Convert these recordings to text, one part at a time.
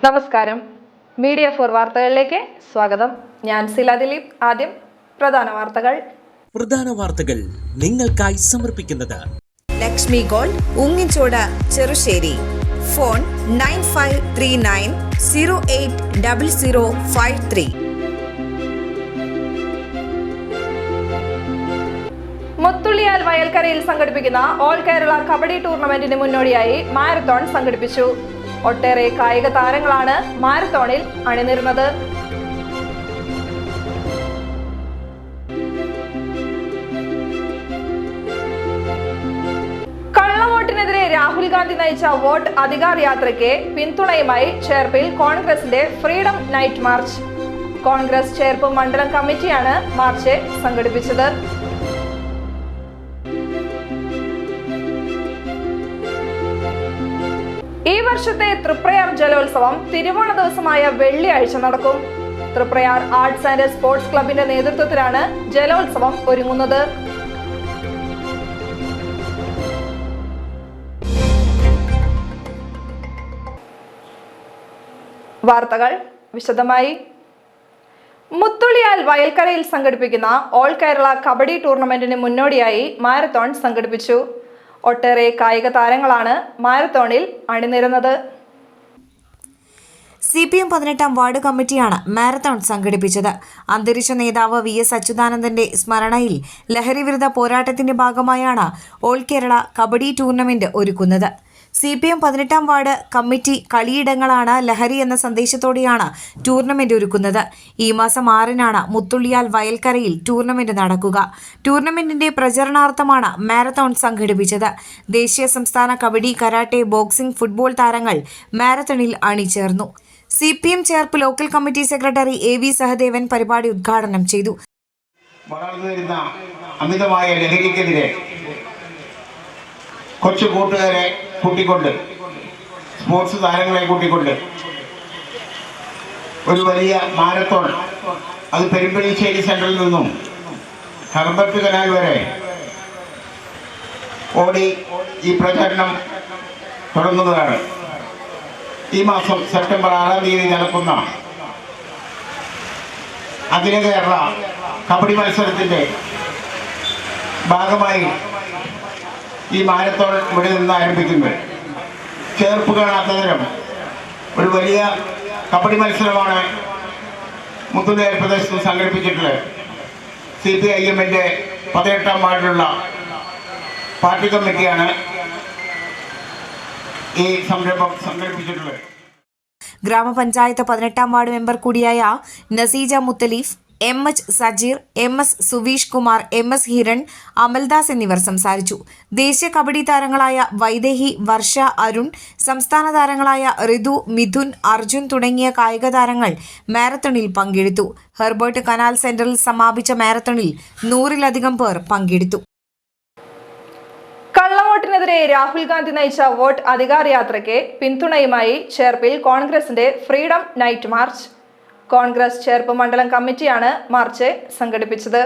നമസ്കാരം. Media for വാർത്തകളിലേക്ക് സ്വാഗതം. ഞാൻ സില ദിലീപ്. ആദ്യം പ്രധാന വാർത്തകൾ നിങ്ങൾക്കായി സമർപ്പിക്കുന്നത് ലക്ഷ്മി ഗോൾഡ്, ഉങ്ങിച്ചോട്, ചെറുശ്ശേരി. ഫോൺ 9539080053. മുത്തുള്ളിയാൽ വയൽക്കരയിൽ സംഘടിപ്പിക്കുന്ന ഓൾ കേരള കബഡി ടൂർണമെന്റിന് മുന്നോടിയായി മാരത്തോൺ സംഘടിപ്പിച്ചു. ഒട്ടേറെ കായിക താരങ്ങളാണ് മാരത്തോണിൽ അണിനിരുന്നത്. കള്ളവോട്ടിനെതിരെ രാഹുൽ ഗാന്ധി നയിച്ച വോട്ട് അധികാർ യാത്രയ്ക്ക് പിന്തുണയുമായി ചേർപ്പിൽ കോൺഗ്രസിന്റെ freedom night March. Congress Cherpu മണ്ഡലം കമ്മിറ്റിയാണ് മാർച്ച് സംഘടിപ്പിച്ചത്. ഈ വർഷത്തെ തൃപ്രയാർ ജലോത്സവം തിരുവോണ ദിവസമായ വെള്ളിയാഴ്ച നടക്കും. തൃപ്രയാർ ആർട്സ് ആൻഡ് സ്പോർട്സ് ക്ലബിന്റെ നേതൃത്വത്തിലാണ് ജലോത്സവം ഒരുങ്ങുന്നത്. വാർത്തകൾ വിശദമായി. മുത്തുള്ളിയാൽ വയൽക്കരയിൽ സംഘടിപ്പിക്കുന്ന ഓൾ കേരള കബഡി ടൂർണമെന്റിന് മുന്നോടിയായി മാരത്തോൺ സംഘടിപ്പിച്ചു. ഒട്ടേറെ കായിക താരങ്ങളാണ് മാരത്തോണിൽ അണിനിരുന്നത്. CPM 18-ാം വാർഡ് കമ്മിറ്റിയാണ് മാരത്തോൺ സംഘടിപ്പിച്ചത്. അന്തരിച്ച നേതാവ് VS അച്യുതാനന്ദന്റെ സ്മരണയിൽ ലഹരിവിരുദ്ധ പോരാട്ടത്തിന്റെ ഭാഗമായാണ് ഓൾ കേരള കബഡി ടൂർണമെന്റ് ഒരുക്കുന്നത്. CPM 18-ാം വാർഡ് കമ്മിറ്റി കളിയിടങ്ങളാണ് ലഹരി എന്ന സന്ദേശത്തോടെയാണ് ടൂർണമെന്റ് ഒരുക്കുന്നത്. ഈ മാസം 6-നാണ് മുത്തുള്ളിയാൽ വയൽക്കരയിൽ ടൂർണമെന്റ് നടക്കുക. ടൂർണമെന്റിന്റെ പ്രചരണാർത്ഥമാണ് മാരത്തോൺ സംഘടിപ്പിച്ചത്. ദേശീയ സംസ്ഥാന കബഡി, കരാട്ടെ, ബോക്സിംഗ്, ഫുട്ബോൾ താരങ്ങൾ മാരത്തോണിൽ അണിചേർന്നു. CPM Cherpu local committee secretary AV Sahadevan പരിപാടി ഉദ്ഘാടനം ചെയ്തു. വളർന്നുവരുന്ന അമിതമായ ലഹരിക്കെതിരെ കൊച്ചു കൂട്ടുകാരെ കൂട്ടിക്കൊണ്ട്, സ്പോർട്സ് താരങ്ങളെ കൂട്ടിക്കൊണ്ട് ഒരു വലിയ മാരത്തോൺ, അത് പെരുമ്പഴിശ്ശേരി സെൻറ്ററിൽ നിന്നും ഹർബർട്ട് കനാൽ വരെ ഓടി ഈ പ്രചാരണം തുടങ്ങുന്നതാണ്. ഈ മാസം സെപ്റ്റംബർ 6-ാം തീയതി നടക്കുന്ന അഖില കേരള കബഡി മത്സരത്തിൻ്റെ ഭാഗമായി ഈ മാരത്തോൺ ഇവിടെ നിന്ന് ആരംഭിക്കുന്നത്. ചേർപ്പ് കാണാത്തതരം ഒരു വലിയ കബഡി മത്സരമാണ് മുത്തുള്ളിയാൽ പ്രദേശത്ത് സംഘടിപ്പിച്ചിട്ടുള്ളത്. CPIM-ന്റെ 18-ാം വാർഡിലുള്ള പാർട്ടി കമ്മിറ്റിയാണ് ഈ സംരംഭം സംഘടിപ്പിച്ചിട്ടുള്ളത്. ഗ്രാമപഞ്ചായത്ത് 18-ാം വാർഡ് മെമ്പർ കൂടിയായ Naseeja Muthaleef, MH Sajeer, MS Suveesh Kumar, MS Hiran, Amaldas എന്നിവർ സംസാരിച്ചു. ദേശീയ കബഡി താരങ്ങളായ വൈദേഹി, വർഷ, അരുൺ, സംസ്ഥാന താരങ്ങളായ ഋതു, മിഥുൻ, അർജുൻ തുടങ്ങിയ കായിക താരങ്ങൾ മാരത്തോണിൽ പങ്കെടുത്തു. ഹെർബർട്ട് കനാൽ സെന്ററിൽ സമാപിച്ച മാരത്തോണിൽ 100-ലധികം പേർ പങ്കെടുത്തു. കള്ളവോട്ടിനെതിരെ രാഹുൽ ഗാന്ധി നയിച്ച വോട്ട് അധികാർ യാത്രയ്ക്ക് പിന്തുണയുമായി ചേർപ്പിൽ കോൺഗ്രസിന്റെ freedom night March. Congress Cherpu മണ്ഡലം കമ്മിറ്റിയാണ് മാർച്ച് സംഘടിപ്പിച്ചത്.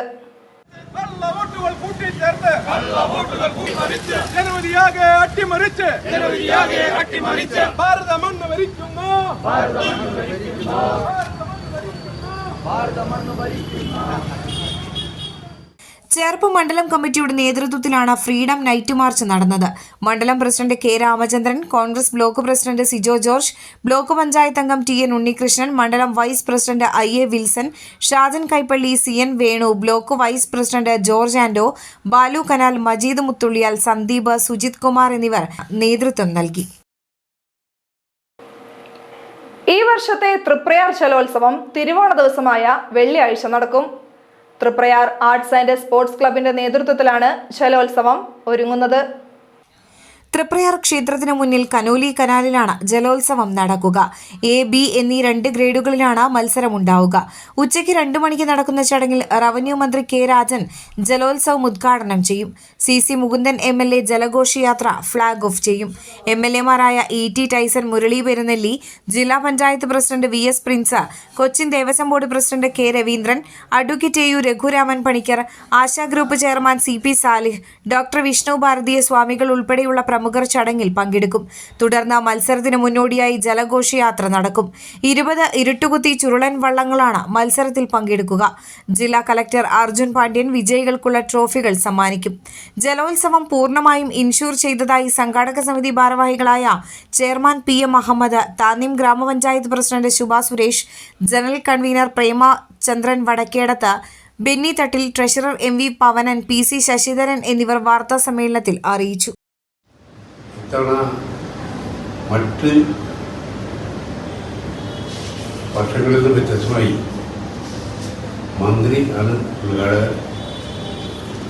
ചേർപ്പ് മണ്ഡലം കമ്മിറ്റിയുടെ നേതൃത്വത്തിലാണ് ഫ്രീഡം നൈറ്റ് മാർച്ച് നടന്നത്. മണ്ഡലം president K Ramachandran, Congress block president Sijo George, block panchayat അംഗം TN ഉണ്ണികൃഷ്ണൻ, മണ്ഡലം vice president IA Wilson, Shajan Kaippally, CN Venu, block vice president George Anto, Balu Kanal, Majeed Muthulliyal, Sandeep, Sujith Kumar എന്നിവർ നേതൃത്വം നൽകി. ഈ വർഷത്തെ തൃപ്രയാർ ജലോത്സവം തിരുവോണ ദിവസമായ വെള്ളിയാഴ്ച നടക്കും. തൃപ്രയാർ ആർട്സ് ആൻഡ് സ്പോർട്സ് ക്ലബിന്റെ നേതൃത്വത്തിലാണ് ജലോത്സവം ഒരുങ്ങുന്നത്. തൃപ്രയാർ ക്ഷേത്രത്തിനു മുന്നിൽ കനോലി കനാലിലാണ് ജലോത്സവം നടക്കുക. A, B എന്നീ 2 ഗ്രേഡുകളിലാണ് മത്സരമുണ്ടാവുക. ഉച്ചയ്ക്ക് 2 മണിക്ക് നടക്കുന്ന ചടങ്ങിൽ റവന്യൂ മന്ത്രി K. രാജൻ ജലോത്സവം ഉദ്ഘാടനം ചെയ്യും. CC മുകുന്ദൻ MLA ജലഘോഷയാത്ര ഫ്ളാഗ് ഓഫ് ചെയ്യും. MLAമാരായ E.T. ടൈസൺ, മുരളി പെരുന്നെല്ലി, ജില്ലാ panchayat president VS Prince, Cochin Devaswom board president K. Raveendran, advocate AU Raghuraman Panicker, Asha group chairman CP Salih, doctor Vishnu Bharatiya Swamikal ഉൾപ്പെടെയുള്ള പ്രമുഖർ ചടങ്ങിൽ പങ്കെടുക്കും. തുടർന്ന് മത്സരത്തിന് മുന്നോടിയായി ജലഘോഷയാത്ര നടക്കും. 20 ഇരുട്ടുകുത്തി ചുരുളൻ വള്ളങ്ങളാണ് മത്സരത്തിൽ പങ്കെടുക്കുക. ജില്ലാ കളക്ടർ അർജുൻ പാണ്ഡ്യൻ വിജയികൾക്കുള്ള ട്രോഫികൾ സമ്മാനിക്കും. ജലോത്സവം പൂർണ്ണമായും ഇൻഷൂർ ചെയ്തതായി സംഘാടക സമിതി ഭാരവാഹികളായ ചെയർമാൻ PM അഹമ്മദ്, താന്യം ഗ്രാമപഞ്ചായത്ത് president Shubha Suresh, general convener Prema Chandran Vadakkedath, Benny Thattil, treasurer MV Pavanan, PC Sasidharan എന്നിവർ വാർത്താ സമ്മേളനത്തിൽ അറിയിച്ചു. ഇത്തവണ മറ്റ് വർഷങ്ങളിൽ നിന്ന് വ്യത്യസ്തമായി മന്ത്രി ആണ് ഉദ്ഘാടകൻ.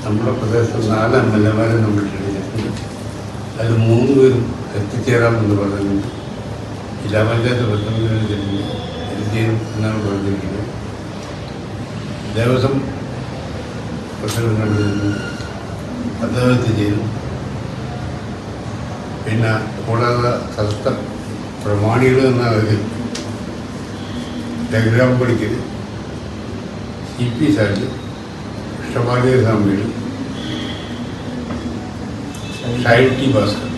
നമ്മുടെ പ്രദേശത്ത് 4 MLAമാരെ നമ്മൾ ക്ഷണിച്ചിട്ടുണ്ട്. അതിൽ 3 പേരും എത്തിച്ചേരാമെന്ന് പറഞ്ഞിട്ടുണ്ട്. ജില്ലാ പഞ്ചായത്ത് പ്രസിഡന്റിന് എത്തിച്ചേരും എന്നാണ് പറഞ്ഞിരിക്കുന്നത്. ദേവസ്വം പ്രസിഡന്റ് അദ്ദേഹം എത്തിച്ചേരും. പിന്നെ കൂടാതെ സ്ഥലത്തെ പ്രമാണികൾ എന്ന നിലയിൽ ടെലിഗ്രാം പഠിക്കൽ, CP സാജ്, ഇഷ്ടപാലിയ സ്വാമികൾ, ഷൈറ്റി ഭാസ്കർ,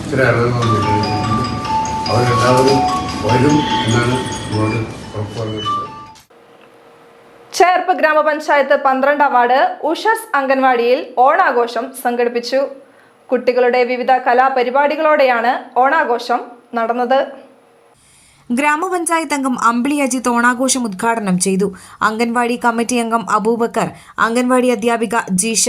ഇത്ര ആളുകൾ വന്നിട്ടുണ്ട്. അവരെല്ലാവരും വരും എന്നാണ് നമ്മളോട് ഉറപ്പ് പറഞ്ഞിട്ടുള്ളത്. ചേർപ്പ് ഗ്രാമപഞ്ചായത്ത് 12 വാർഡ് ഉഷസ് അംഗൻവാടിയിൽ ഓണാഘോഷം സംഘടിപ്പിച്ചു. കുട്ടികളുടെ വിവിധ കലാപരിപാടികളോടെയാണ് ഓണാഘോഷം നടന്നത്. ഗ്രാമപഞ്ചായത്ത് അംഗം അമ്പിളി അജിത്ത് ഓണാഘോഷം ഉദ്ഘാടനം ചെയ്തു. അംഗൻവാടി കമ്മിറ്റി അംഗം അബൂബക്കർ, അംഗൻവാടി അധ്യാപിക ജീഷ,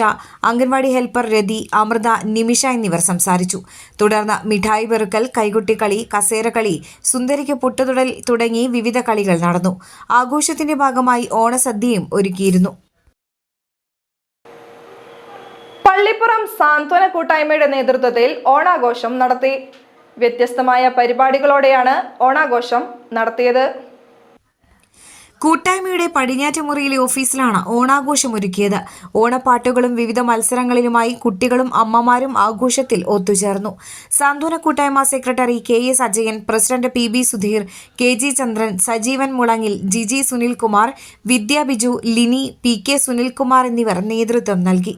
അംഗൻവാടി ഹെൽപ്പർ രതി, അമൃത, നിമിഷ എന്നിവർ സംസാരിച്ചു. തുടർന്ന് മിഠായി പെറുക്കൽ, കൈകൊട്ടിക്കളി, കസേരക്കളി, സുന്ദരിക്ക് പൊട്ടുതൊടൽ തുടങ്ങി വിവിധ കളികൾ നടന്നു. ആഘോഷത്തിന്റെ ഭാഗമായി ഓണസദ്യയും ഒരുക്കിയിരുന്നു. പള്ളിപ്പുറം സാന്ത്വന കൂട്ടായ്മയുടെ നേതൃത്വത്തിൽ ഓണാഘോഷം നടത്തി. വ്യത്യസ്തമായ പരിപാടികളോടെയാണ് ഓണാഘോഷം നടത്തിയത്. കൂട്ടായ്മയുടെ പടിഞ്ഞാറ്റുമുറിയിലെ ഓഫീസിലാണ് ഓണാഘോഷം ഒരുക്കിയത്. ഓണപ്പാട്ടുകളും വിവിധ മത്സരങ്ങളിലുമായി കുട്ടികളും അമ്മമാരും ആഘോഷത്തിൽ ഒത്തുചേർന്നു. സാന്ത്വന കൂട്ടായ്മ secretary KS Ajayan, president PB Sudheer, KG ചന്ദ്രൻ, സജീവൻ മുളങ്ങിൽ, ജിജി സുനിൽകുമാർ, വിദ്യ ബിജു, ലിനി, PK സുനിൽകുമാർ എന്നിവർ നേതൃത്വം നൽകി.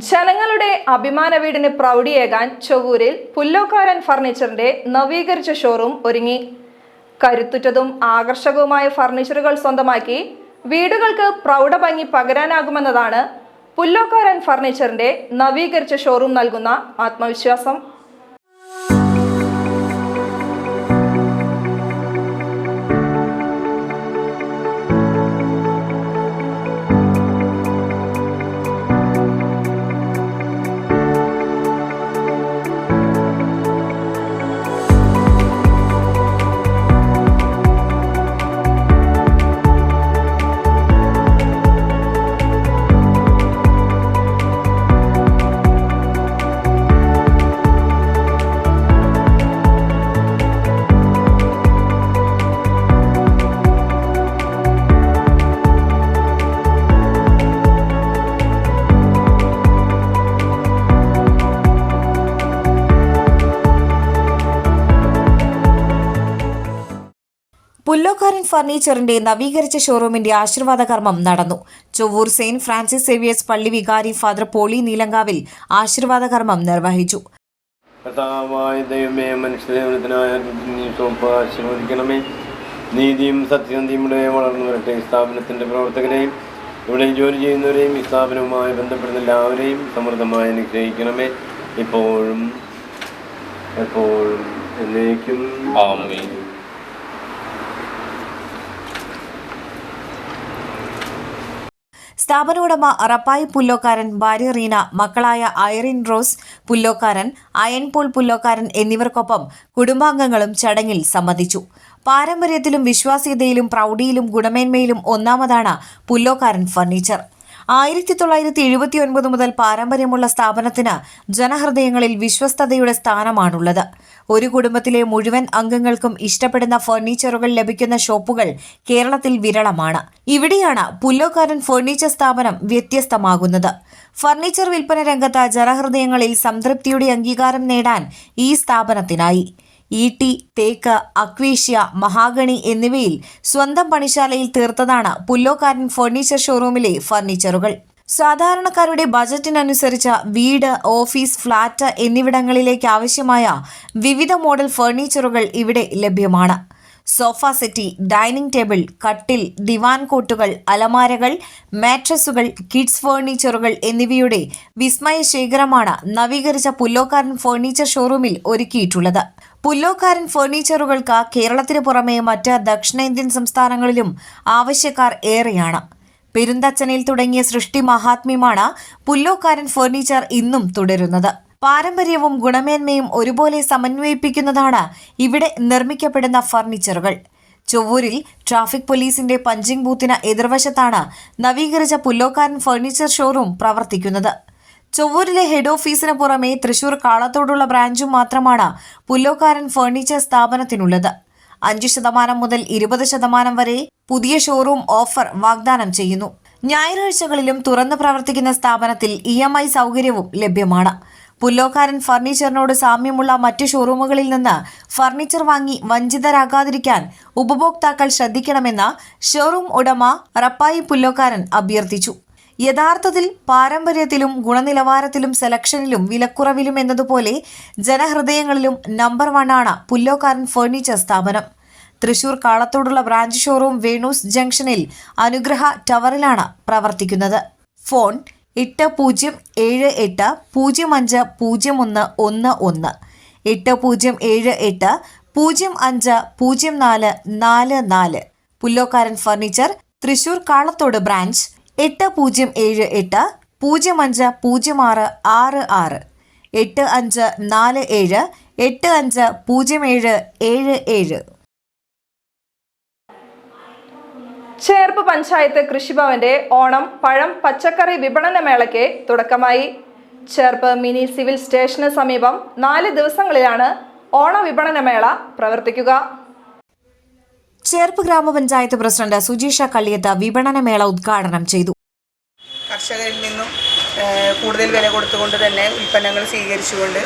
ജനങ്ങളുടെ അഭിമാന വീടിന് പ്രൗഢിയേകാൻ ചൊവ്വൂരിൽ പുല്ലോക്കാരൻ ഫർണിച്ചറിന്റെ നവീകരിച്ച ഷോറൂം ഒരുങ്ങി. കരുത്തുറ്റതും ആകർഷകവുമായ ഫർണിച്ചറുകൾ സ്വന്തമാക്കി വീടുകൾക്ക് പ്രൗഢഭംഗി പകരാനാകുമെന്നതാണ് പുല്ലോക്കാരൻ ഫർണിച്ചറിന്റെ നവീകരിച്ച ഷോറൂം നൽകുന്ന ആത്മവിശ്വാസം. പുല്ലോക്കാരൻ ഫർണിച്ചറിന്റെ നവീകരിച്ച ഷോറൂമിന്റെ ആശീർവാദ കർമ്മം നടന്നു. ചൊവ്വൂർ സെയിന്റ് ഫ്രാൻസിസ് സേവിയേഴ്സ് പള്ളി വികാരി ഫാദർ പോളി നീലങ്കാവിൽ ആശീർവാദ കർമ്മം നിർവഹിച്ചു. നീതിയും സത്യസന്ധിയും വളർന്നു വരട്ടെ. സ്ഥാപനത്തിന്റെ പ്രവർത്തകരെയും ഇവിടെ ജോലി ചെയ്യുന്നവരെയും ഈ സ്ഥാപനവുമായി ബന്ധപ്പെടുന്ന എല്ലാവരെയും സമൃദ്ധമായി അനുഗ്രഹിക്കണമേ, ഇപ്പോഴും എപ്പോഴും എന്നേക്കും ആമേൻ. സ്ഥാപന ഉടമ റപ്പായി പുല്ലോക്കാരൻ, ഭാര്യ റീന, മക്കളായ ഐറിൻ റോസ് പുല്ലോക്കാരൻ, അയൻ പോൾ പുല്ലോക്കാരൻ എന്നിവർക്കൊപ്പം കുടുംബാംഗങ്ങളും ചടങ്ങിൽ സംബന്ധിച്ചു. പാരമ്പര്യത്തിലും വിശ്വാസ്യതയിലും പ്രൗഢിയിലും ഗുണമേന്മയിലും ഒന്നാമതാണ് പുല്ലോക്കാരൻ ഫർണിച്ചർ. 1979 മുതൽ പാരമ്പര്യമുള്ള സ്ഥാപനത്തിന് ജനഹൃദയങ്ങളിൽ വിശ്വസ്തതയുടെ സ്ഥാനമാണുള്ളത്. ഒരു കുടുംബത്തിലെ മുഴുവൻ അംഗങ്ങൾക്കും ഇഷ്ടപ്പെടുന്ന ഫർണിച്ചറുകൾ ലഭിക്കുന്ന ഷോപ്പുകൾ കേരളത്തിൽ വിരളമാണ്. ഇവിടെയാണ് പുല്ലോക്കാരൻ ഫർണിച്ചർ സ്ഥാപനം വ്യത്യസ്തമാകുന്നത്. ഫർണിച്ചർ വിൽപ്പന രംഗത്ത് ജനഹൃദയങ്ങളിൽ സംതൃപ്തിയുടെ അംഗീകാരം നേടാൻ ഈ സ്ഥാപനത്തിനായി. ഈട്ടി, തേക്ക്, അക്വേഷ്യ, മഹാഗണി എന്നിവയിൽ സ്വന്തം പണിശാലയിൽ തീർത്തതാണ് പുല്ലോക്കാരൻ ഫർണിച്ചർ ഷോറൂമിലെ ഫർണിച്ചറുകൾ. സാധാരണക്കാരുടെ ബജറ്റിനനുസരിച്ച് വീട്, ഓഫീസ്, ഫ്ളാറ്റ് എന്നിവിടങ്ങളിലേക്ക് ആവശ്യമായ വിവിധ മോഡൽ ഫർണിച്ചറുകൾ ഇവിടെ ലഭ്യമാണ്. സോഫ സെറ്റി, ഡൈനിങ് ടേബിൾ, കട്ടിൽ, ദിവാൻ കോട്ടുകൾ, അലമാരകൾ, മാട്രസുകൾ, കിഡ്സ് ഫർണിച്ചറുകൾ എന്നിവയുടെ വിസ്മയ ശേഖരമാണ് നവീകരിച്ച പുല്ലോക്കാരൻ ഫർണിച്ചർ ഷോറൂമിൽ ഒരുക്കിയിട്ടുള്ളത്. പുല്ലോക്കാരൻ ഫർണിച്ചറുകൾക്ക് കേരളത്തിന് പുറമെ മറ്റ് ദക്ഷിണേന്ത്യൻ സംസ്ഥാനങ്ങളിലും ആവശ്യക്കാർ ഏറെയാണ്. പെരുന്തച്ചനിൽ തുടങ്ങിയ സൃഷ്ടി മഹാത്മ്യമാണ് പുല്ലോക്കാരൻ ഫർണിച്ചർ ഇന്നും തുടരുന്നത്. പാരമ്പര്യവും ഗുണമേന്മയും ഒരുപോലെ സമന്വയിപ്പിക്കുന്നതാണ് ഇവിടെ നിർമ്മിക്കപ്പെടുന്ന ഫർണിച്ചറുകൾ. ചൊവ്വൂരിൽ ട്രാഫിക് പോലീസിന്റെ പഞ്ചിംഗ് ബൂത്തിന് എതിർവശത്താണ് നവീകരിച്ച പുല്ലോക്കാരൻ ഫർണിച്ചർ ഷോറൂം പ്രവർത്തിക്കുന്നത്. ചൊവ്വൂരിലെ ഹെഡ് ഓഫീസിന് പുറമെ തൃശൂർ കാളത്തോടുള്ള ബ്രാഞ്ചും മാത്രമാണ് പുല്ലോക്കാരൻ ഫർണിച്ചർ സ്ഥാപനത്തിനുള്ളത്. 5% മുതൽ 20% വരെ പുതിയ ഷോറൂം ഓഫർ വാഗ്ദാനം ചെയ്യുന്നു. ഞായറാഴ്ചകളിലും തുറന്നു പ്രവർത്തിക്കുന്ന സ്ഥാപനത്തിൽ EMI സൗകര്യവും ലഭ്യമാണ്. പുല്ലോക്കാരൻ ഫർണിച്ചറിനോട് സാമ്യമുള്ള മറ്റ് ഷോറൂമുകളിൽ നിന്ന് ഫർണിച്ചർ വാങ്ങി വഞ്ചിതരാകാതിരിക്കാൻ ഉപഭോക്താക്കൾ ശ്രദ്ധിക്കണമെന്ന് ഷോറൂം ഉടമ റപ്പായി പുല്ലോക്കാരൻ അഭ്യർത്ഥിച്ചു. യഥാർത്ഥത്തിൽ പാരമ്പര്യത്തിലും ഗുണനിലവാരത്തിലും സെലക്ഷനിലും വിലക്കുറവിലും എന്നതുപോലെ ജനഹൃദയങ്ങളിലും നമ്പർ 1 ആണ് പുല്ലോക്കാരൻ ഫർണിച്ചർ സ്ഥാപനം. തൃശൂർ കാളത്തോടുള്ള ബ്രാഞ്ച് ഷോറൂം വേണൂസ് ജംഗ്ഷനിൽ അനുഗ്രഹ ടവറിലാണ് പ്രവർത്തിക്കുന്നത്. Phone 8078 050111 8078 050444. Pullokkaran furniture Thrissur Kalathode branch 8078 050666 8547 850777. Cherpu panchayat കൃഷിഭവന്റെ ഓണം പഴം പച്ചക്കറി വിപണന മേളയ്ക്ക് തുടക്കമായി. ചേർപ്പ് മിനി സിവിൽ സ്റ്റേഷന് സമീപം 4 ദിവസങ്ങളിലാണ് ഓണ വിപണന മേള പ്രവർത്തിക്കുക. ചേർപ്പ് ഗ്രാമപഞ്ചായത്ത് പ്രസിഡന്റ് സുജീഷ കള്ളിയത്ത് വിപണന മേള ഉദ്ഘാടനം ചെയ്തു. കർഷകരിൽ നിന്നും കൂടുതൽ വില കൊടുത്തുകൊണ്ട് തന്നെ ഉൽപ്പന്നങ്ങൾ സ്വീകരിച്ചുകൊണ്ട്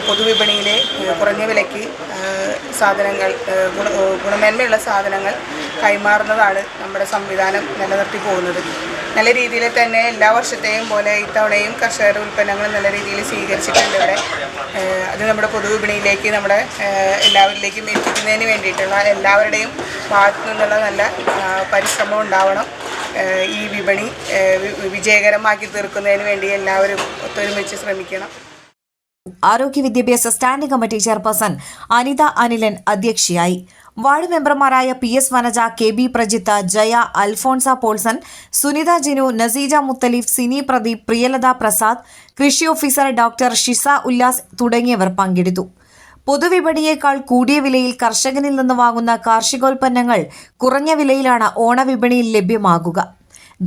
പൊതുവിപണിയിലെ കുറഞ്ഞ വിലയ്ക്ക് സാധനങ്ങൾ ഗുണമേന്മയുള്ള സാധനങ്ങൾ കൈമാറുന്നതാണ് നമ്മുടെ സംവിധാനം നിലനിർത്തി പോകുന്നത്. നല്ല രീതിയിൽ തന്നെ എല്ലാ വർഷത്തെയും പോലെ ഇത്തവണയും കർഷകരുടെ ഉൽപ്പന്നങ്ങൾ നല്ല രീതിയിൽ സ്വീകരിച്ചിട്ടുണ്ട് ഇവിടെ. അത് നമ്മുടെ പൊതുവിപണിയിലേക്ക് നമ്മുടെ എല്ലാവരിലേക്കും എത്തിക്കുന്നതിന് വേണ്ടിയിട്ടുള്ള എല്ലാവരുടെയും ഭാഗത്തു നിന്നുള്ള നല്ല പരിശ്രമം ഉണ്ടാവണം. ഈ വിപണി വിജയകരമാക്കി തീർക്കുന്നതിന് വേണ്ടി എല്ലാവരും ഒത്തൊരുമിച്ച് ശ്രമിക്കണം. ആരോഗ്യ വിദ്യാഭ്യാസ standing committee chairperson Anitha Anilan അധ്യക്ഷയായി. വാർഡ് മെമ്പർമാരായ PS വനജ, KB പ്രജിത്ത്, ജയ, അൽഫോൺസ പോൾസൺ, സുനിത ജിനു, നസീജ മുത്തലിഫ്, സിനി പ്രദീപ്, പ്രിയലത പ്രസാദ്, കൃഷി ഓഫീസർ ഡോക്ടർ ഷിസ ഉല്ലാസ് തുടങ്ങിയവർ പങ്കെടുത്തു. പൊതുവിപണിയേക്കാൾ കൂടിയ വിലയിൽ കർഷകനിൽ നിന്ന് വാങ്ങുന്ന കാർഷികോൽപ്പന്നങ്ങൾ കുറഞ്ഞ വിലയിലാണ് ഓണവിപണിയിൽ ലഭ്യമാകുക.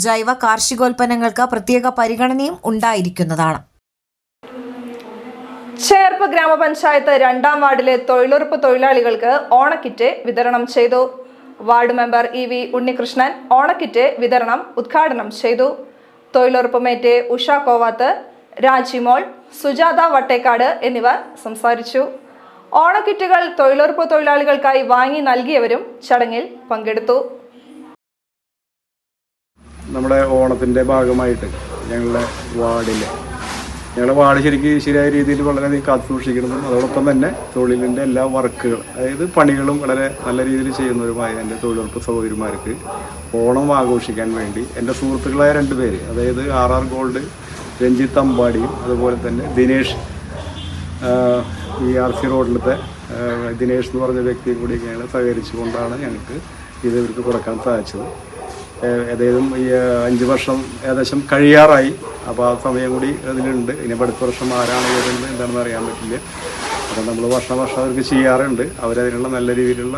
ജൈവ കാർഷികോൽപ്പന്നങ്ങൾക്ക് പ്രത്യേക പരിഗണനയും ഉണ്ടായിരിക്കുന്നതാണ്. ചേർപ്പ് ഗ്രാമപഞ്ചായത്ത് 2ാം വാർഡിലെ തൊഴിലുറപ്പ് തൊഴിലാളികൾക്ക് ഓണക്കിറ്റ് വിതരണം ചെയ്തു. വാർഡ് മെമ്പർ EV ഉണ്ണികൃഷ്ണൻ ഓണക്കിറ്റ് വിതരണം ഉദ്ഘാടനം ചെയ്തു. തൊഴിലുറപ്പ് മേറ്റ് ഉഷ കോവാത്ത്, രാജിമോൾ, സുജാത വട്ടേക്കാട് എന്നിവർ സംസാരിച്ചു. ഓണക്കിറ്റുകൾ തൊഴിലുറപ്പ് തൊഴിലാളികൾക്കായി വാങ്ങി നൽകിയവരും ചടങ്ങിൽ പങ്കെടുത്തു. നമ്മുടെ ഓണത്തിൻ്റെ ഭാഗമായിട്ട് ഞങ്ങളുടെ വാർഡ് ശരിയായ രീതിയിൽ വളരെയധികം കാത്തുസൂക്ഷിക്കുന്നതും അതോടൊപ്പം തന്നെ തൊഴിലിൻ്റെ എല്ലാ വർക്കുകൾ, അതായത് പണികളും വളരെ നല്ല രീതിയിൽ ചെയ്യുന്നവരുമായ എൻ്റെ തൊഴിലുറപ്പ് സഹോദരിമാർക്ക് ഓണം ആഘോഷിക്കാൻ വേണ്ടി എൻ്റെ സുഹൃത്തുക്കളായ 2 പേര്, അതായത് RR ഗോൾഡ് രഞ്ജിത്ത് അമ്പാടിയും അതുപോലെ തന്നെ ദിനേഷ് ERC റോഡിലത്തെ ദിനേഷ് എന്ന് പറഞ്ഞ വ്യക്തിയും കൂടി ഞങ്ങൾ സഹകരിച്ചുകൊണ്ടാണ് ഞങ്ങൾക്ക് ഇത് ഇവർക്ക് കൊടുക്കാൻ സാധിച്ചത്. ഏതായാലും ഈ 5 വർഷം ഏകദേശം കഴിയാറായി. അപ്പോൾ ആ സമയം കൂടി അതിലുണ്ട്. ഇനി അടുത്ത വർഷം ആരാണ് വരുന്നത് എന്താണെന്ന് അറിയാൻ പറ്റില്ല. അപ്പോൾ നമ്മൾ വർഷം അവർക്ക് ചെയ്യാറുണ്ട്. അവരതിനുള്ള നല്ല രീതിയിലുള്ള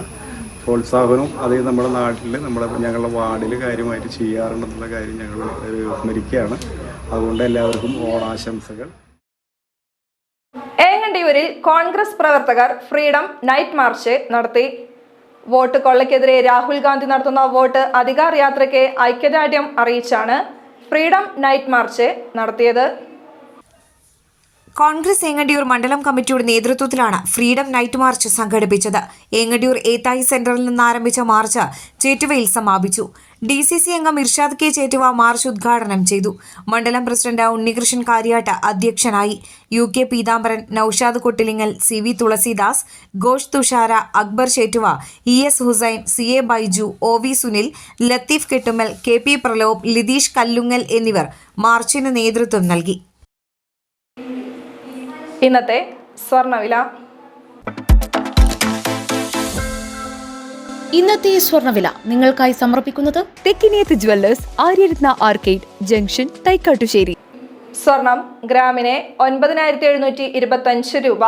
പ്രോത്സാഹനവും അത് നമ്മുടെ നാട്ടിൽ ഞങ്ങളുടെ വാർഡിൽ കാര്യമായിട്ട് ചെയ്യാറുണ്ടെന്നുള്ള കാര്യം ഞങ്ങൾ സ്മരിക്കുകയാണ്. അതുകൊണ്ട് എല്ലാവർക്കും ഓണാശംസകൾ. ഏങ്ങണ്ടിയൂരിൽ കോൺഗ്രസ് പ്രവർത്തകർ ഫ്രീഡം നൈറ്റ് മാർച്ച് നടത്തി. വോട്ട് കൊള്ളയ്ക്കെതിരെ രാഹുൽ ഗാന്ധി നടത്തുന്ന വോട്ട് അധികാർ യാത്രയ്ക്ക് ഐക്യദാർഢ്യം അറിയിച്ചാണ് ഫ്രീഡം നൈറ്റ് മാർച്ച് നടത്തിയത്. കോൺഗ്രസ് ഏങ്ങണ്ടിയൂർ മണ്ഡലം കമ്മിറ്റിയുടെ നേതൃത്വത്തിലാണ് ഫ്രീഡം നൈറ്റ് മാർച്ച് സംഘടിപ്പിച്ചത്. ഏങ്ങണ്ടിയൂർ ഏത്തായി സെന്ററിൽ നിന്ന് ആരംഭിച്ച മാർച്ച് ചേറ്റുവയിൽ സമാപിച്ചു. DCC അംഗം ഇർഷാദ് കെ ചേറ്റുവ മാർച്ച് ഉദ്ഘാടനം ചെയ്തു. മണ്ഡലം പ്രസിഡന്റ് ഉണ്ണികൃഷ്ണൻ കാര്യാട്ട് അധ്യക്ഷനായി. UK Peethambaran, Naushad Kottilingal, CV Tulsidas, Ghosh Thushara, Akbar Chettuva, ES Hussain, CA Baiju, OV Sunil, Latheef Kettummal, KP Pralobh, Lithish Kallungal എന്നിവർ മാർച്ചിന് നേതൃത്വം നൽകി. ഇന്നത്തെ സ്വർണ്ണവില. ഇന്നത്തെ സ്വർണ്ണവില നിങ്ങൾക്കായി സമർപ്പിക്കുന്നത് Thekkiniyath jewellers, Aryaratna arcade junction, Thaikattussery. സ്വർണം ഗ്രാമിന് 9,725 രൂപ,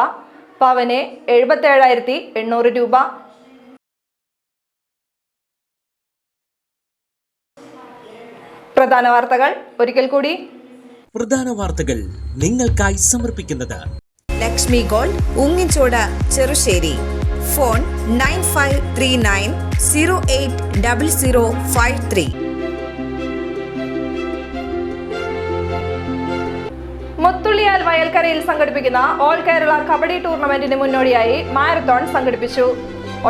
പവന് 77,800 രൂപ. പ്രധാന വാർത്തകൾ ഒരിക്കൽ കൂടി. പ്രധാന വാർത്തകൾ നിങ്ങൾക്കായി സമർപ്പിക്കുന്നത് ലക്ഷ്മി ഗോൾഡ്, ഉങ്ങിച്ചോട്, ചെറുശ്ശേരി. ഫോൺ 9539080053. മുത്തുള്ളിയാൽ വയൽക്കരയിൽ സംഘടിപ്പിക്കുന്ന ഓൾ കേരള കബഡി ടൂർണമെന്റിന് മുന്നോടിയായി മാരത്തോൺ സംഘടിപ്പിച്ചു.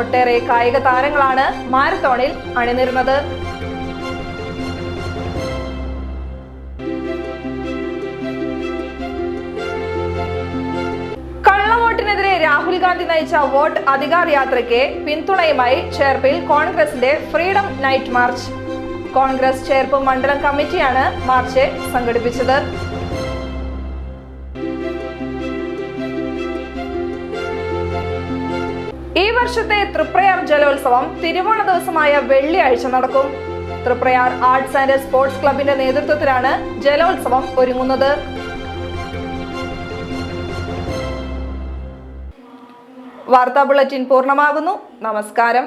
ഒട്ടേറെ കായിക താരങ്ങളാണ് മാരത്തോണിൽ അണിനിരുന്നത്. കള്ളവോട്ടിനെതിരെ രാഹുൽ ഗാന്ധി നയിച്ച വോട്ട് അധികാർ യാത്രയ്ക്ക് പിന്തുണയുമായി ചേർപ്പിൽ കോൺഗ്രസിന്റെ freedom night March. Congress Cherpu മണ്ഡലം കമ്മിറ്റിയാണ് മാർച്ച് സംഘടിപ്പിച്ചത്. ഈ വർഷത്തെ തൃപ്രയാർ ജലോത്സവം തിരുവോണ ദിവസമായ വെള്ളിയാഴ്ച നടക്കും. തൃപ്രയാർ ആർട്സ് ആൻഡ് സ്പോർട്സ് ക്ലബിന്റെ നേതൃത്വത്തിലാണ് ജലോത്സവം ഒരുങ്ങുന്നത്. വാർത്താ ബുള്ളറ്റിൻ പൂർണ്ണമാകുന്നു. നമസ്കാരം.